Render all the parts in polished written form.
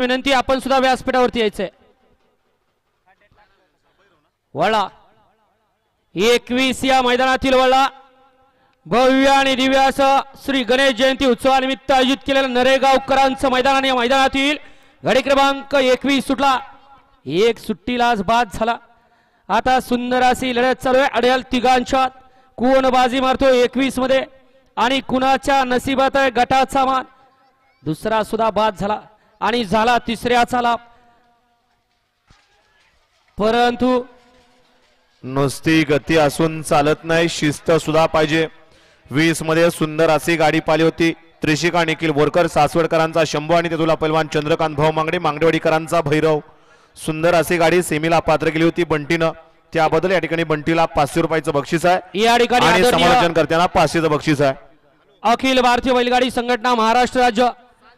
विनंती आपण सुद्धा व्यासपीठावरती यायचंय. वळा 21 या मैदानातील वळा भव्य आणि दिव्य असं श्री गणेश जयंती उत्सवानिमित्त आयोजित केलेलं नरेगावकरांचं मैदान आणि या मैदानातील गाडी क्रमांक 21 सुटला. एक सुट्टीलाच बाद झाला. आता सुंदर अशी लढत चालू आहे. अड्याल तिघांच्यात कोण बाजी मारतो 21 मध्ये आणि कुणाच्या नशिबात आहे गटाचा मान. दुसरा सुद्धा बाद झाला आणि झाला तिसऱ्याचा लाभ. परंतु नुसती गती असून चालत नाही, शिस्त सुद्धा पाहिजे. 20 मध्ये सुंदर अशी गाडी पाली होती. त्रिशिका निखिल बोरकर सासवडकरांचा शंभू आणि तेथुला पैलवान चंद्रकांत भाऊ मांगडे मांगडेवाडीकरांचा भैरव. सुंदर अशी गाडी सेमीला पात्र केली होती बंटीनं. त्याबद्दल या ठिकाणी बंटीला 500 रुपयाचं बक्षीस आहे या ठिकाणी आणि समालोचन करताना 500चं बक्षीस आहे. अखिल भारतीय बैलगाडी संघटना महाराष्ट्र राज्य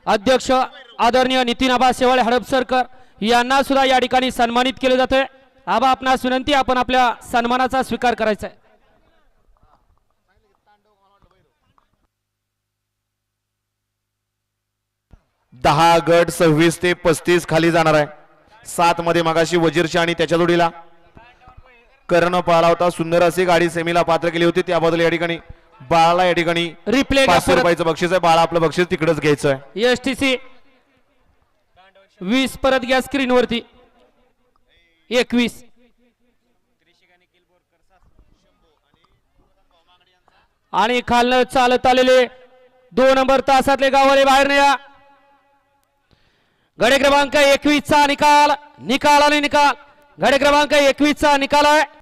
अध्यक्ष आदरणीय नितीन आबा शेवाळे हडपसरकर यांना सुद्धा या ठिकाणी सन्मानित केले जाते. आबा आपणास विनंती, आपण आपल्या सन्मानाचा स्वीकार करायचा आहे. दहा गट 26 ते 35 खाली जाणार आहे. 7 मध्ये मगाशी वजीरशा आणि त्याच्या जोडीला कर्ण पाळला होता. सुंदर अशी गाडी सेमीला पात्र केली होती. त्याबद्दल या ठिकाणी बाळाला या ठिकाणी रिप्ले 500 रुपयाचं बक्षीस आहे. बाळा आपलं बक्षीस तिकडेच घ्यायचं आहे. एसटीसी 20 परत घ्या स्क्रीन वरती. 21 आणि खालनं चालत आलेले 2 नंबर तासातले गाववाले बाहेर नाही या. गडे क्रमांक 21 चा निकाल आणि निकाल. गडे क्रमांक 21 चा निकाल आहे.